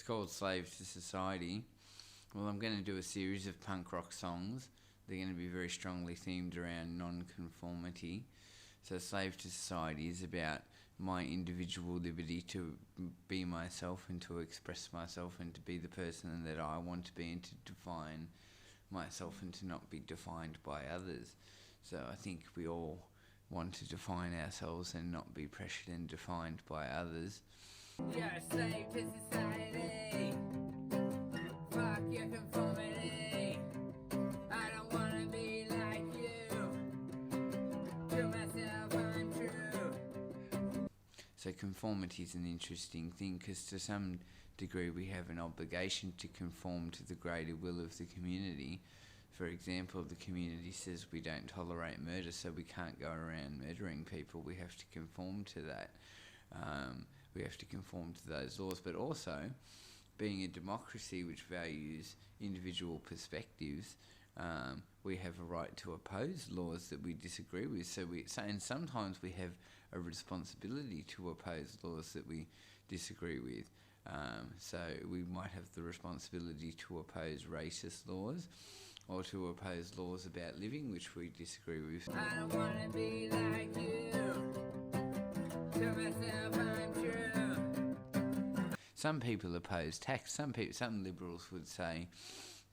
called Slave to Society. Well, I'm going to do a series of punk rock songs. They're going to be very strongly themed around non-conformity. So Slave to Society is about my individual liberty to be myself and to express myself and to be the person that I want to be and to define myself and to not be defined by others. So I think we all want to define ourselves and not be pressured and defined by others. You're a slave to society. Fuck your conformity. I don't wanna be like you. To myself I'm true. So conformity is an interesting thing because to some degree we have an obligation to conform to the greater will of the community. For example, the community says we don't tolerate murder, so we can't go around murdering people. We have to conform to that. We have to conform to those laws. But also, being a democracy which values individual perspectives, we have a right to oppose laws that we disagree with. And sometimes we have a responsibility to oppose laws that we disagree with. So we might have the responsibility to oppose racist laws or to oppose laws about living which we disagree with. I don't wanna be like you. To myself I'm true. Some people oppose tax. Some liberals would say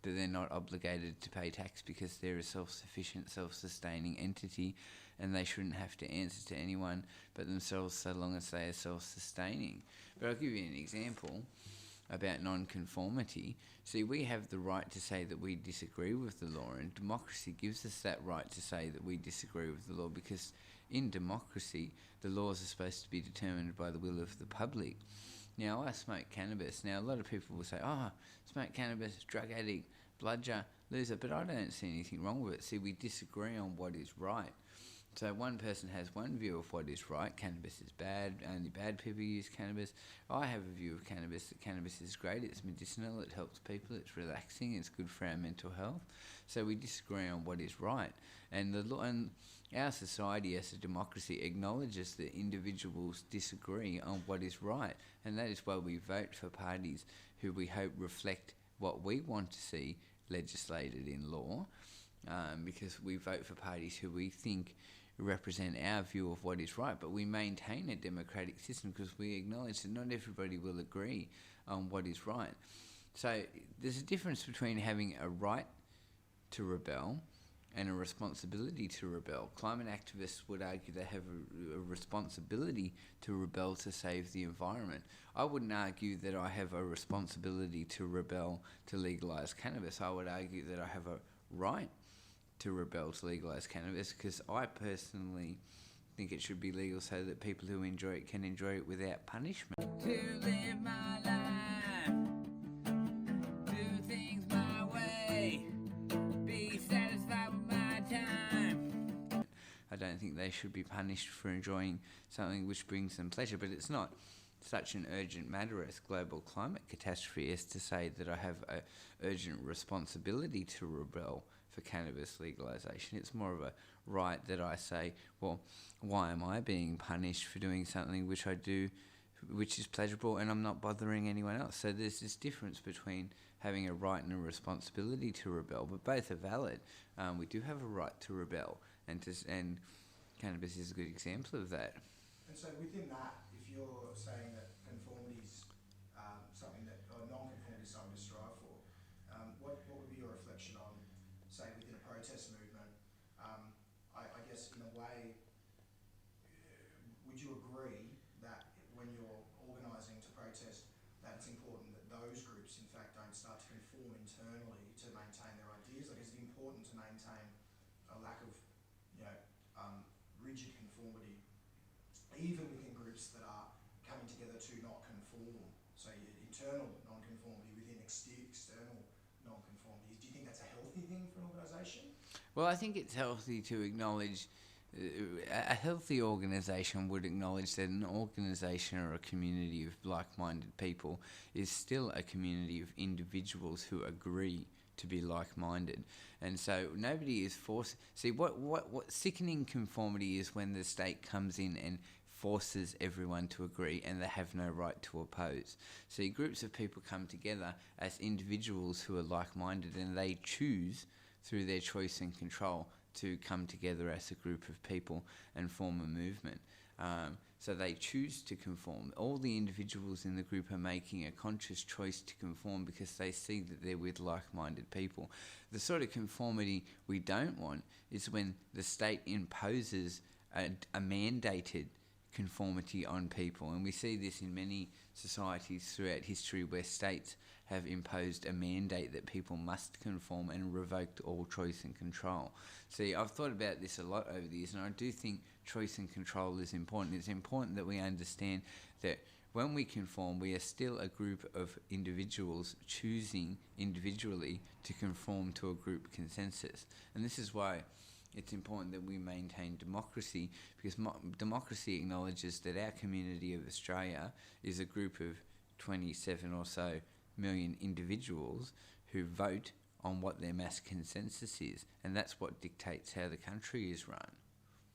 that they're not obligated to pay tax because they're a self-sufficient, self-sustaining entity and they shouldn't have to answer to anyone but themselves so long as they are self-sustaining. But I'll give you an example about non-conformity. See, we have the right to say that we disagree with the law, and democracy gives us that right to say that we disagree with the law because in democracy the laws are supposed to be determined by the will of the public. Now, I smoke cannabis. Now, a lot of people will say, smoke cannabis, drug addict, bludger, loser, but I don't see anything wrong with it. See, we disagree on what is right. So one person has one view of what is right. Cannabis is bad, only bad people use cannabis. I have a view of cannabis, that cannabis is great, it's medicinal, it helps people, it's relaxing, it's good for our mental health. So we disagree on what is right. And our society as a democracy acknowledges that individuals disagree on what is right. And that is why we vote for parties who we hope reflect what we want to see legislated in law. Because we vote for parties who we think represent our view of what is right, but we maintain a democratic system because we acknowledge that not everybody will agree on what is right. So there's a difference between having a right to rebel and a responsibility to rebel. Climate activists would argue they have a responsibility to rebel to save the environment. I wouldn't argue that I have a responsibility to rebel to legalise cannabis. I would argue that I have a right to rebel to legalise cannabis because I personally think it should be legal so that people who enjoy it can enjoy it without punishment. To live my life, do things my way, be satisfied with my time. I don't think they should be punished for enjoying something which brings them pleasure, but it's not such an urgent matter as global climate catastrophe as to say that I have an urgent responsibility to rebel for cannabis legalisation. It's more of a right that I say, well, why am I being punished for doing something which I do which is pleasurable and I'm not bothering anyone else? So there's this difference between having a right and a responsibility to rebel, but both are valid. We do have a right to rebel, and cannabis is a good example of that. And so within that, if you're saying that conformity is something that, or non-conformity is something to strive for, what would be your reflection on, say, within a protest movement? I guess in a way, would you agree that when you're organising to protest, that it's important that those groups, in fact, don't start to conform internally to maintain their ideas? Like, is it important to maintain a lack of, rigid conformity, even within groups that are coming together to not conform? So internal non-conformity within external non-conformity. Do you think that's a healthy thing for an organisation? Well, I think it's healthy to acknowledge, a healthy organisation would acknowledge that an organisation or a community of like-minded people is still a community of individuals who agree to be like-minded. And so nobody is forced. See, what sickening conformity is when the state comes in and forces everyone to agree, and they have no right to oppose. So groups of people come together as individuals who are like-minded, and they choose through their choice and control to come together as a group of people and form a movement. So they choose to conform. All the individuals in the group are making a conscious choice to conform because they see that they're with like-minded people. The sort of conformity we don't want is when the state imposes a mandated conformity on people, and we see this in many societies throughout history where states have imposed a mandate that people must conform and revoked all choice and control. See, I've thought about this a lot over the years, and I do think choice and control is important. It's important that we understand that when we conform, we are still a group of individuals choosing individually to conform to a group consensus. And this is why it's important that we maintain democracy, because democracy acknowledges that our community of Australia is a group of 27 or so million individuals who vote on what their mass consensus is, and that's what dictates how the country is run.